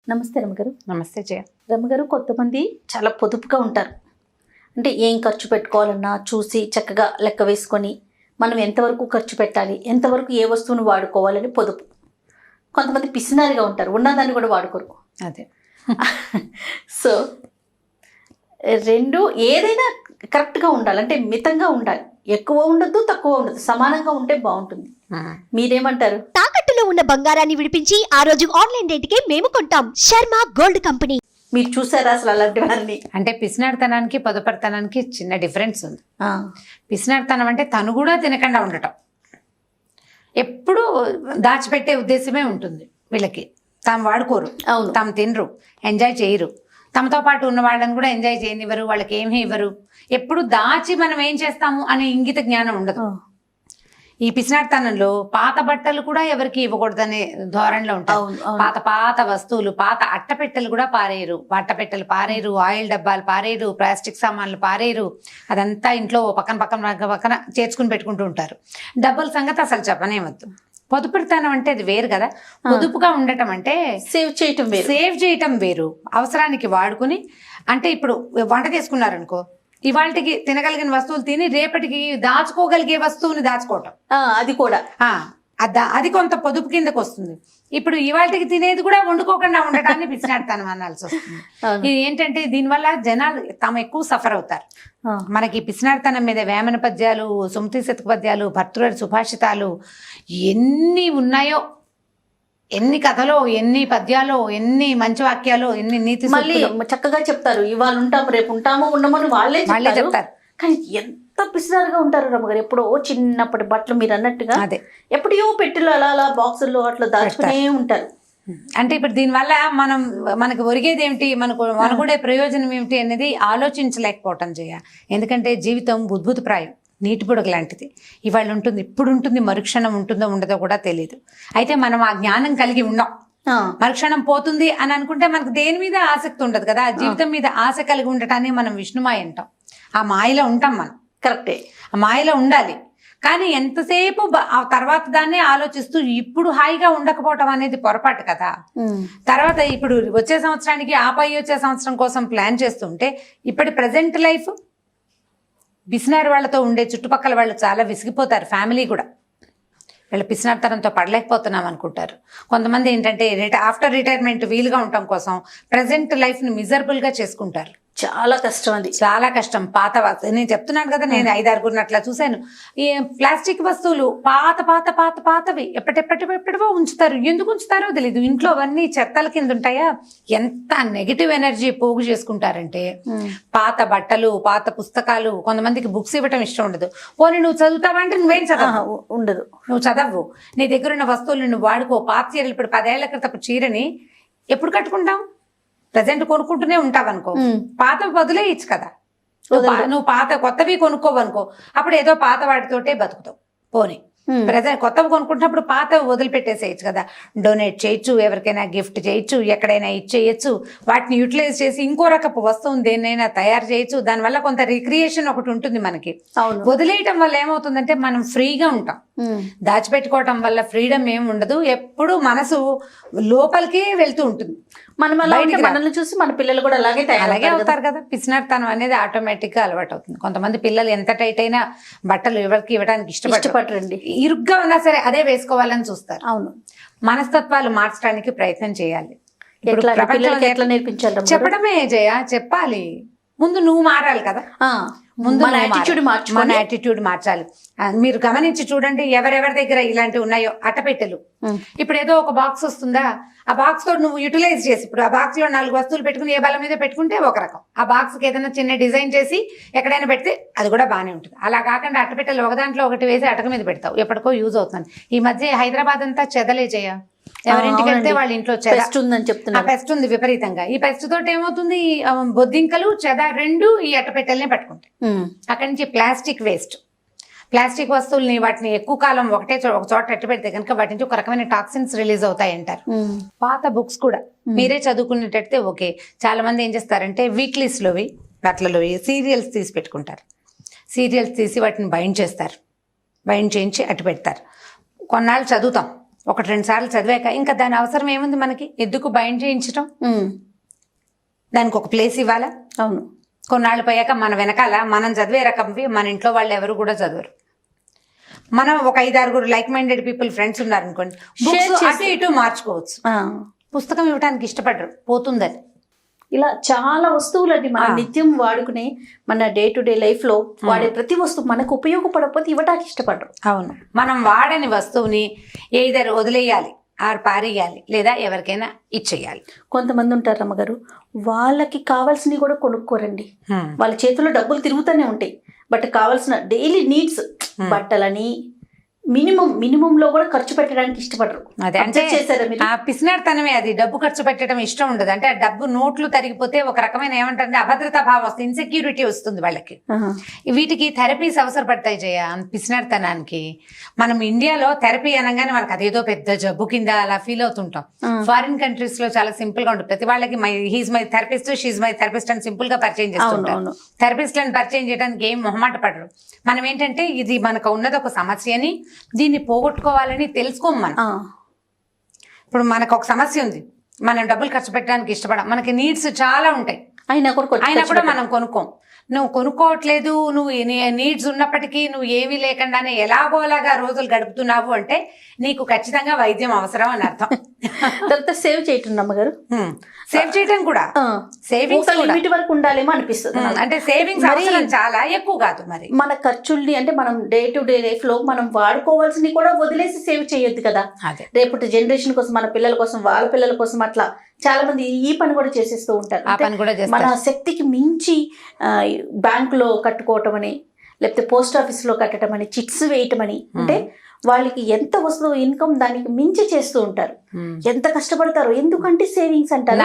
నమస్తే రమ్మగారు. నమస్తే జయ. రమ్మగారు, కొంతమంది చాలా పొదుపుగా ఉంటారు. అంటే ఏం ఖర్చు పెట్టుకోవాలన్నా చూసి చక్కగా లెక్క వేసుకొని మనం ఎంతవరకు ఖర్చు పెట్టాలి, ఎంతవరకు ఏ వస్తువును వాడుకోవాలని పొదుపు. కొంతమంది పిసినారిగా ఉంటారు, ఉన్నదాన్ని కూడా వాడుకోరు. అదే సో రెండు ఏదైనా కరెక్ట్గా ఉండాలి, అంటే మితంగా ఉండాలి. ఎక్కువ ఉండద్దు, తక్కువ ఉండదు, సమానంగా ఉంటే బాగుంటుంది. మీరేమంటారు? తాకట్టులో ఉన్న బంగారాన్ని విడిపించి ఆ రోజు ఆన్లైన్ రేటుకే మేము కొంటాం. Sharma gold company. మీరు చూసారా అసలు అలాంటి వారిని? అంటే పిసినారితనానికి పొదుపరితనానికి చిన్న డిఫరెన్స్ ఉంది. పిసినారితనం అంటే తను కూడా తినకుండా ఉండటం, ఎప్పుడు దాచిపెట్టే ఉద్దేశమే ఉంటుంది వీళ్ళకి. తాము వాడుకోరు, తాము తినరు, ఎంజాయ్ చేయరు, తమతో పాటు ఉన్న వాళ్ళని కూడా ఎంజాయ్ చేయనివ్వరు, వాళ్ళకి ఏమీ ఇవ్వరు. ఎప్పుడు దాచి మనం ఏం చేస్తాము అనే ఇంగిత జ్ఞానం ఉండదు. ఈ పిసినారితనంలో పాత బట్టలు కూడా ఎవరికి ఇవ్వకూడదనే ధోరణిలో ఉంటారు. పాత పాత వస్తువులు, పాత అట్టపెట్టెలు కూడా పారేయరు, అట్టపెట్టెలు పారేయరు, ఆయిల్ డబ్బాలు పారేయరు, ప్లాస్టిక్ సామాన్లు పారేయరు. అదంతా ఇంట్లో పక్కన పక్కన పక్కన చేర్చుకుని పెట్టుకుంటూ ఉంటారు. డబ్బుల సంగతి అసలు చెప్పనేవద్దు. పొదుపురితనం అంటే అది వేరు కదా. పొదుపుగా ఉండటం అంటే సేవ్ చేయటం వేరు. అవసరానికి వాడుకుని, అంటే ఇప్పుడు వంట చేసుకున్నారనుకో, ఇవాళకి తినగలిగిన వస్తువులు తిని రేపటికి దాచుకోగలిగే వస్తువుని దాచుకోవటం, అది కూడా అది కొంత పొదుపు కిందకు వస్తుంది. ఇప్పుడు ఇవాళకి తినేది కూడా వండుకోకుండా ఉండటాన్ని పిసినారితనం అనాల్సి వస్తుంది. ఇది ఏంటంటే దీనివల్ల జనాలు తాము ఎక్కువ సఫర్ అవుతారు. మనకి పిసినారితనం మీద వేమన పద్యాలు, సుమతి శతక పద్యాలు, భర్తృహరి సుభాషితాలు ఎన్ని ఉన్నాయో, ఎన్ని కథలో, ఎన్ని పద్యాలో, ఎన్ని మంచి వాక్యాలో, ఎన్ని నీతి మళ్ళీ చక్కగా చెప్తారు. ఇవాళ ఉంటాము, రేపు ఉంటాము, ఉండమని వాళ్ళే చెప్తారు. కానీ ఎంత పిసినారుగా ఉంటారు రమ్మగారు. ఎప్పుడో చిన్నప్పటి బట్టలు మీరు అన్నట్టుగా అదే ఎప్పుడో పెట్టిలో అలా అలా బాక్సుల్లో అట్లా దాచుకునే ఉంటారు. అంటే ఇప్పుడు దీనివల్ల మనకు ఒరిగేది ఏమిటి, మనకుడే ప్రయోజనం ఏమిటి అనేది ఆలోచించలేకపోవటం చేయ. ఎందుకంటే జీవితం బుద్భుతప్రాయం, నీటి బుడగ లాంటిది. ఇవాళ ఉంటుంది, ఇప్పుడు ఉంటుంది, మరుక్షణం ఉంటుందో ఉండదో కూడా తెలియదు. అయితే మనం ఆ జ్ఞానం కలిగి ఉన్నాం. మరుక్షణం పోతుంది అని అనుకుంటే మనకు దేని మీద ఆసక్తి ఉండదు కదా. జీవితం మీద ఆశ కలిగి ఉండటాన్ని మనం విష్ణుమాయ అంటాం. ఆ మాయలో ఉంటాం మనం. కరెక్టే, ఆ మాయలో ఉండాలి. కానీ ఎంతసేపు ఆ తర్వాత దాన్నే ఆలోచిస్తూ ఇప్పుడు హాయిగా ఉండకపోవటం అనేది పొరపాటు కదా. తర్వాత ఇప్పుడు వచ్చే సంవత్సరానికి ఆపై వచ్చే సంవత్సరం కోసం ప్లాన్ చేస్తుంటే ఇప్పటి ప్రజెంట్ లైఫ్ పిసినారి వాళ్ళతో ఉండే చుట్టుపక్కల వాళ్ళు చాలా విసిగిపోతారు. ఫ్యామిలీ కూడా వీళ్ళ పిసినారితనంతో పడలేకపోతున్నాం అనుకుంటారు. కొంతమంది ఏంటంటే ఆఫ్టర్ రిటైర్మెంట్ వీలుగా ఉండటం కోసం ప్రజెంట్ లైఫ్ని మిజరబుల్గా చేసుకుంటారు. చాలా కష్టం, అది చాలా కష్టం. పాత నేను చెప్తున్నాను కదా, నేను 5-6 అట్లా చూశాను. ఈ ప్లాస్టిక్ వస్తువులు పాత పాత పాత పాతవి ఎప్పటివో ఉంచుతారు. ఎందుకు ఉంచుతారో తెలీదు. ఇంట్లో అవన్నీ చెత్తల కింద ఉంటాయా. ఎంత నెగిటివ్ ఎనర్జీ పోగు చేసుకుంటారంటే, పాత బట్టలు, పాత పుస్తకాలు. కొంతమందికి బుక్స్ ఇవ్వటం ఇష్టం ఉండదు. పోనీ నువ్వు చదువుతావా అంటే నువ్వేం చదవవు, ఉండదు, నువ్వు చదవవు. నీ దగ్గర ఉన్న వస్తువులు నువ్వు వాడుకో. పాత చీరలు, ఇప్పుడు 10 ఏళ్ల క్రితపు చీరని ఎప్పుడు కట్టుకుంటాం? ప్రజెంట్ కొనుక్కుంటూనే ఉంటావు అనుకో, పాత వదిలేయచ్చు కదా. నువ్వు కొత్తవి కొనుక్కోవనుకో, అప్పుడు ఏదో పాత వాటితోటే బతుకుతావు. పోనీ ప్రజెంట్ కొత్తవి కొనుక్కుంటున్నప్పుడు పాత వదిలిపెట్టేసేయచ్చు కదా. డొనేట్ చేయొచ్చు, ఎవరికైనా గిఫ్ట్ చేయొచ్చు, ఎక్కడైనా ఇచ్చేయచ్చు. వాటిని యూటిలైజ్ చేసి ఇంకో రకపు వస్తువుని దేన్నైనా తయారు చేయొచ్చు. దానివల్ల కొంత రిక్రియేషన్ ఒకటి ఉంటుంది మనకి. వదిలేయటం వల్ల ఏమవుతుందంటే మనం ఫ్రీగా ఉంటాం. దాచిపెట్టుకోవటం వల్ల ఫ్రీడమ్ ఏమి ఉండదు. ఎప్పుడు మనసు లోపలికి వెళ్తూ ఉంటుంది. మనల్ని చూసి మన పిల్లలు కూడా అలాగే అవుతారు కదా. పిసినారితనం అనేది ఆటోమేటిక్ గా అలవాటు అవుతుంది. కొంతమంది పిల్లలు ఎంత టైట్ అయినా బట్టలు ఎవరికి ఇవ్వడానికి ఇష్టపడరండి. ఇరుగ్గా ఉన్నా సరే అదే వేసుకోవాలని చూస్తారు. అవును, మనస్తత్వాలు మార్చడానికి ప్రయత్నం చేయాలి. ఎట్లా నేర్పించాలి? చెప్పడమే జయ, చెప్పాలి. ముందు నువ్వు మారాలి కదా. ముందు మన యాటిట్యూడ్ మార్చాలి. మీరు గమనించి చూడండి, ఎవరెవరి దగ్గర ఇలాంటివి ఉన్నాయో అట్టపెట్టెలు. ఇప్పుడు ఏదో ఒక బాక్స్ వస్తుందా, ఆ బాక్స్ తో నువ్వు యూటిలైజ్ చేసి, ఇప్పుడు ఆ బాక్స్ లో 4 వస్తువులు పెట్టుకుని ఏ బల్ల మీద పెట్టుకుంటే ఒక రకం, ఆ బాక్స్ కి ఏదైనా చిన్న డిజైన్ చేసి ఎక్కడైనా పెడితే అది కూడా బాగానే ఉంటుంది. అలా కాకుండా అట్టపెట్టెలు ఒక దాంట్లో ఒకటి వేసి అటక మీద పెడతావు, ఎప్పటికో యూజ్ అవుతుంది. ఈ మధ్య హైదరాబాద్ అంతా చెదలే చేయ. ఎవరింటికి వెళ్తే వాళ్ళ ఇంట్లో పెస్ట్ ఉందని చెప్తున్నా. పెస్ట్ ఉంది విపరీతంగా. ఈ పెస్ట్ తోటి ఏమవుతుంది, బొద్దింకలు, చెద రెండు ఈ అట్టపెట్టెలనే పట్టుకుంటాయి. అక్కడి నుంచి ప్లాస్టిక్ వేస్ట్, ప్లాస్టిక్ వస్తువుల్ని వాటిని ఎక్కువ కాలం ఒక చోట ఎట్టు పెడితే కనుక వాటి నుంచి ఒక రకమైన టాక్సిన్స్ రిలీజ్ అవుతాయి అంటారు. పాత బుక్స్ కూడా మీరే చదువుకునేటట్టే ఓకే. చాలా మంది ఏం చేస్తారంటే వీక్లీస్ లోవి వాటిలో సీరియల్స్ తీసి పెట్టుకుంటారు. సీరియల్స్ తీసి వాటిని బైండ్ చేస్తారు, బైండ్ చేయించి అట్టు పెడతారు. కొన్నాళ్ళు చదువుతాం, ఒకటి 2 సార్లు చదివాక ఇంకా దాని అవసరం ఏముంది మనకి? ఎందుకు బైండ్ చేయించడం? దానికి ఒక ప్లేస్ ఇవ్వాలా? అవును. కొన్నాళ్ళు పోయాక మన వెనకాల మనం చదివే రకంవి మన ఇంట్లో వాళ్ళు ఎవరు కూడా చదవరు. మనం ఒక 5-6 లైక్ మైండెడ్ పీపుల్ ఫ్రెండ్స్ ఉన్నారనుకోండి, బుక్స్ అటు ఇటు మార్చుకోవచ్చు. పుస్తకం ఇవ్వడానికి ఇష్టపడరు, పోతుందని. ఇలా చాలా వస్తువులండి మనం నిత్యం వాడుకునే, మన డే టు డే లైఫ్ లో వాడే ప్రతి వస్తువు మనకు ఉపయోగపడకపోతే ఇవ్వడానికి ఇష్టపడరు. అవును, మనం వాడని వస్తువుని ఏదైనా వదిలేయాలి, పారేయాలి, లేదా ఎవరికైనా ఇచ్చేయాలి. కొంతమంది ఉంటారు రమ్మగారు, వాళ్ళకి కావాల్సినవి కూడా కొనుక్కోరండి. వాళ్ళ చేతిలో డబ్బులు తిరుగుతూనే ఉంటాయి, బట్ కావాల్సిన డైలీ నీడ్స్ బట్టలని మినిమం లో కూడా ఖర్చు పెట్టడానికి ఇష్టపడరు. అదే అంటే ఆ పిసినార్తనమే అది. డబ్బు ఖర్చు పెట్టడం ఇష్టం ఉండదు. అంటే ఆ డబ్బు నోట్లు తరిగిపోతే ఒక రకమైన ఏమంటారంటే అభద్రతా భావం వస్తుంది, ఇన్సెక్యూరిటీ వస్తుంది వాళ్ళకి. వీటికి థెరపీస్ అవసరపడతాయి జయ. పిసినార్తనానికి మనం ఇండియాలో థెరపీ అనగానే మనకు అదేదో పెద్ద జబ్బు కింద అలా ఫీల్ అవుతుంటాం. ఫారిన్ కంట్రీస్ లో చాలా సింపుల్ గా ఉంటుంది. ప్రతి వాళ్ళకి he's my therapist, she's my therapist అని సింపుల్ గా పరిచయం చేస్తుంటారు. థెరపిస్ట్లను పరిచయం చేయడానికి ఏం మొహమాట పడరు. మనం ఏంటంటే ఇది మనకు ఉన్నది ఒక సమస్య అని, దీన్ని పోగొట్టుకోవాలని తెలుసుకోం మనం. ఇప్పుడు మనకు ఒక సమస్య ఉంది, మనం డబ్బులు ఖర్చు పెట్టడానికి ఇష్టపడం, మనకి నీడ్స్ చాలా ఉంటాయి, అయినా కూడా మనం కొనుక్కోం. నువ్వు కొనుక్కోవట్లేదు, నువ్వు నీడ్స్ ఉన్నప్పటికీ నువ్వు ఏమీ లేకుండానే ఎలాగోలాగా రోజులు గడుపుతున్నావు అంటే నీకు ఖచ్చితంగా వైద్యం అవసరం అని అర్థం. తర్వాత సేవ్ చేయటం అమ్మగారు, సేవ్ చేయటం కూడా సేవింగ్స్ లిమిట్ వరకు ఉండాలేమో అనిపిస్తుంది. అంటే సేవింగ్స్ అవసరం చాలా ఎక్కువ కాదు. మరి మన ఖర్చుల్ని అంటే మనం డే టు డే లైఫ్ లో మనం వాడుకోవాల్సినవి కూడా వదిలేసి సేవ్ చేయొద్దు కదా. రేపటి జనరేషన్ కోసం, మన పిల్లల కోసం, వాళ్ళ పిల్లల కోసం, అట్లా చాలా మంది ఈ పని కూడా చేసేస్తూ ఉంటారు. మన శక్తికి మించి బ్యాంకులో కట్టుకోవటం అని, లేకపోతే పోస్ట్ ఆఫీస్ లో కట్టడం అని, చిట్స్ వేయటం అని, అంటే వాళ్ళకి ఎంత వస్తువు ఇన్కమ్ దానికి మించి చేస్తూ ఉంటారు. ఎంత కష్టపడతారు, ఎందుకంటే సేవింగ్స్ అంటారు.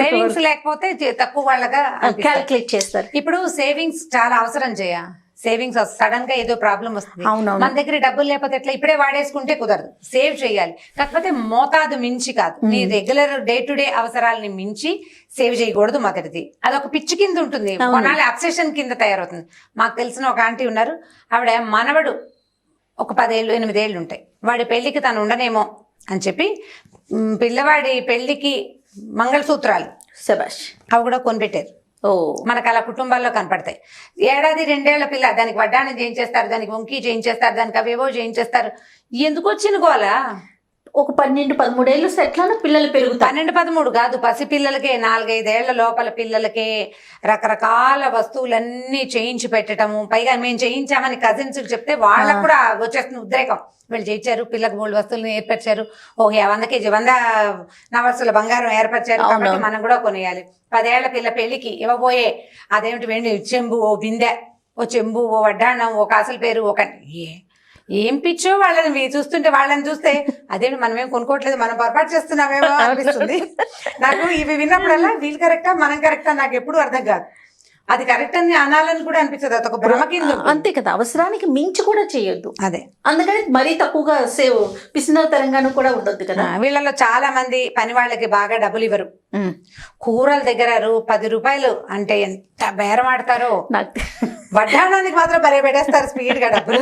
సేవింగ్స్ లేకపోతే తక్కువ వాళ్ళగా క్యాలిక్యులేట్ చేస్తారు. ఇప్పుడు సేవింగ్స్ చాలా అవసరం చేయ. సేవింగ్స్ సడన్ గా ఏదో ప్రాబ్లం వస్తుంది, మన దగ్గర డబ్బులు లేకపోతే ఎట్లా, ఇప్పుడే వాడేసుకుంటే కుదరదు. సేవ్ చేయాలి, కాకపోతే మోతాదు మించి కాదు. నీ రెగ్యులర్ డే టు డే అవసరాలని మించి సేవ్ చేయకూడదు. మొదటిది అదొక పిచ్చి కింద ఉంటుంది, కొనాలి అబ్సెషన్ కింద తయారవుతుంది. మాకు తెలిసిన ఒక ఆంటీ ఉన్నారు, ఆవిడ మనవడు ఒక 10-8 ఏళ్ళు ఉంటాయి, వాడి పెళ్లికి తను ఉండనేమో అని చెప్పి పిల్లవాడి పెళ్లికి మంగళసూత్రాలు శబాష్ అవి కూడా కొనిపెట్టారు. మనకు అలా కుటుంబాల్లో కనపడతాయి. 1-2 ఏళ్ల పిల్ల, దానికి వడ్డాణం చేయించేస్తారు, దానికి వంకి చేయించేస్తారు, దానికి అవేవో చేయించేస్తారు. ఎందుకు వచ్చిన గోలా? ఒక 12-13 ఏళ్ళు సెట్లను పిల్లలు పెరుగుతారు. 12-13 కాదు, పసి పిల్లలకే 4-5 ఏళ్ల లోపల పిల్లలకే రకరకాల వస్తువులన్నీ చేయించి పెట్టడము. పైగా మేము చేయించామని కజిన్స్ చెప్తే వాళ్ళకు కూడా వచ్చేస్తుంది ఉద్రేకం. వీళ్ళు చేయించారు, పిల్లలకు 3 వస్తువులను ఏర్పరిచారు, 100 కేజీ 100 నవరసుల బంగారం ఏర్పరిచారు కాబట్టి మనం కూడా కొనియాలి. 10 ఏళ్ల పిల్ల పెళ్లికి ఇవ్వబోయే అదేమిటి వెండి చెంబు, ఓ బిందె, ఓ చెంబు, ఓ వడ్డాణం, ఓ కాసుల పేరు, ఒక ఏం పిచ్చో వాళ్ళని చూస్తుంటే, వాళ్ళని చూస్తే అదేమి మనమేం కొనుక్కోవట్లేదు, మనం పొరపాటు చేస్తున్నామేమో అనిపిస్తుంది నాకు. ఇవి విన్నప్పుడల్లా వీళ్ళు కరెక్టా మనం కరెక్టా నాకు ఎప్పుడు అర్థం కాదు. అది కరెక్ట్ అని అనాలని కూడా అనిపించదు, అదొక భ్రమ కింద. అంతే కదా, అవసరానికి మించి కూడా చేయొద్దు. అదే అందుకని మరీ తక్కువగా సేవ్ పిసినారితనంగాను కూడా ఉండొద్దు కదా. వీళ్ళలో చాలా మంది పని వాళ్ళకి బాగా డబ్బులు ఇవ్వరు. కూరల దగ్గర 10 రూపాయలు అంటే ఎంత బేరమాడతారో. నాకు వడ్డాణానికి మాత్రం బరే పెట్టేస్తారు స్పీడ్ గా డబ్బులు.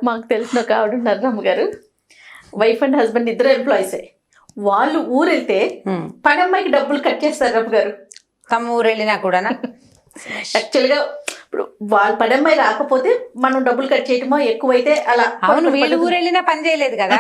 మాకు తెలిసిన ఒక ఆవిడ ఉన్నారు రమ్మగారు, వైఫ్ అండ్ హస్బెండ్ ఇద్దరు ఎంప్లాయీసే. వాళ్ళు ఊరెళ్తే పని అమ్మాయికి డబ్బులు కట్ చేస్తారు రమ్మగారు. తమ ఊరు వెళ్ళినా కూడా యాక్చువల్గా ఇప్పుడు వాళ్ళ పని అమ్మాయి రాకపోతే మనం డబ్బులు కట్ చేయటమో, ఎక్కువైతే అలా. అవును, వీళ్ళు ఊరు వెళ్ళినా పని చేయలేదు కదా,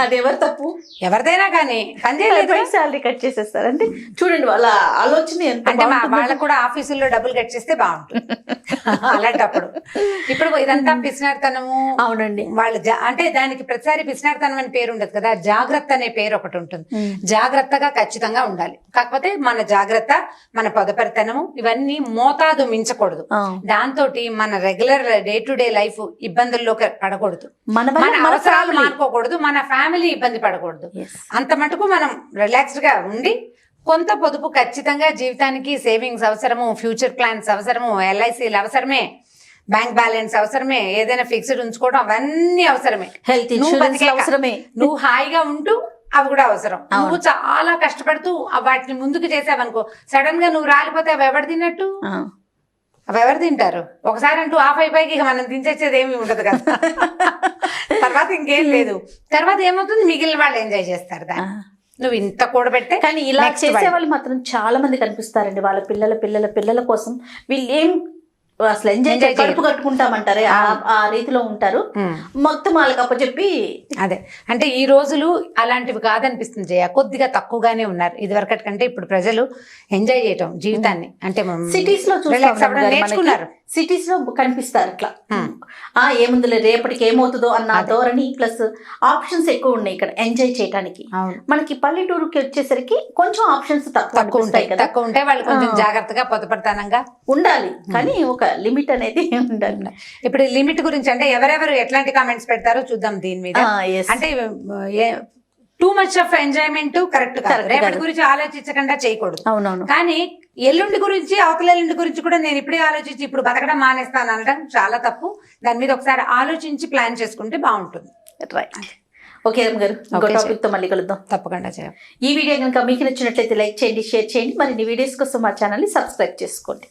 అది ఎవరు తప్పు? ఎవరిదైనా కానీ పని చేయలేదు, శాలరీ కట్ చేసేస్తారు. అంటే చూడండి వాళ్ళ ఆలోచన ఎంత. అంటే వాళ్ళకు కూడా ఆఫీసుల్లో డబ్బులు కట్ చేస్తే బాగుంటుంది అలాంటప్పుడు. ఇప్పుడు ఇదంతా పిసినారితనము. అవునండి, వాళ్ళ అంటే దానికి ప్రతిసారి పిసినారితనం అని పేరు ఉండదు కదా, జాగ్రత్త అనే పేరు ఒకటి ఉంటుంది. జాగ్రత్తగా ఖచ్చితంగా ఉండాలి. కాకపోతే మన జాగ్రత్త, మన పొదపరితనము ఇవన్నీ మోతాదు మించకూడదు. దాంతో మన regular day to day life ఇబ్బందుల్లోకి పడకూడదు, మన అవసరాలు మానుకోకూడదు, మన ఫ్యామిలీ ఇబ్బంది పడకూడదు. అంత మటుకు మనం రిలాక్స్డ్ గా ఉండి కొంత పొదుపు ఖచ్చితంగా జీవితానికి. సేవింగ్స్ అవసరము, ఫ్యూచర్ ప్లాన్స్ అవసరము, LICలు అవసరమే, బ్యాంక్ బ్యాలెన్స్ అవసరమే, ఏదైనా ఫిక్స్డ్ ఉంచుకోవడం అవన్నీ అవసరమే, హెల్త్ ఇన్సూరెన్స్ అవసరమే. నువ్వు హాయిగా ఉంటూ అవి కూడా అవసరం. నువ్వు చాలా కష్టపడుతూ వాటిని ముందుకు చేసావనుకో, సడన్ గా నువ్వు రాలిపోతే అవి ఎవరు తిన్నట్టు? అవి ఎవరు తింటారు? ఒకసారి అంటూ ఆఫ్ అయిపోయి ఇక మనం తినేసేది ఏమీ ఉండదు కదా. తర్వాత ఇంకేం లేదు. తర్వాత ఏమవుతుంది, మిగిలిన వాళ్ళు ఎంజాయ్ చేస్తారు దాన్ని. నువ్వు ఇంత కూడబెట్టే. కానీ ఇలా చేసే వాళ్ళు మాత్రం చాలా మంది కనిపిస్తారండి. వాళ్ళ పిల్లల కోసం వీళ్ళు ఏం అసలు ఎంజాయ్ కడుపు కట్టుకుంటామంటారే ఆ రీతిలో ఉంటారు. మొత్తం వాళ్ళకి అప్పచెప్పి. అదే అంటే ఈ రోజులు అలాంటివి కాదనిపిస్తుంది జయ, కొద్దిగా తక్కువగానే ఉన్నారు ఇదివరకటి కంటే. ఇప్పుడు ప్రజలు ఎంజాయ్ చేయటం జీవితాన్ని, అంటే సిటీస్ లో నేర్చుకున్నారు. సిటీస్ లో కనిపిస్తారు అట్లా. ఏముందిలే రేపటికి ఏమవుతుందో అన్న ధోరణి, ప్లస్ ఆప్షన్స్ ఎక్కువ ఉన్నాయి ఇక్కడ ఎంజాయ్ చేయడానికి. మనకి పల్లెటూరుకి వచ్చేసరికి కొంచెం ఆప్షన్స్ తక్కువ ఉంటాయి కదా. తక్కువ ఉంటాయి, వాళ్ళు కొంచెం జాగ్రత్తగా పొదుపడతానంగా ఉండాలి. కానీ ఒక లిమిట్ అనేది ఉండాలి. ఇప్పుడు లిమిట్ గురించి అంటే ఎవరెవరు ఎట్లాంటి కామెంట్స్ పెడతారో చూద్దాం దీని మీద. అంటే too much of enjoyment correct కాదు. రేపటి గురించి ఆలోచించకుండా చేయకూడదు. అవునవును. కానీ ఎల్లుండి గురించి, అవతల ఎల్లుండి గురించి కూడా నేను ఇప్పుడే ఆలోచించి ఇప్పుడు బతకడం మానేస్తాను అనడం చాలా తప్పు. దాని మీద ఒకసారి ఆలోచించి ప్లాన్ చేసుకుంటే బాగుంటుంది. రైట్. ఓకే రమ్య గారు, ఇంకో టాపిక్ తో మళ్ళీ కలుద్దాం. తప్పకుండా చేయం. ఈ వీడియో కనుక మీకు నచ్చినట్లయితే లైక్ చేయండి, షేర్ చేయండి. మరిన్ని వీడియోస్ కోసం మా ఛానల్ ని సబ్స్క్రైబ్ చేసుకోండి.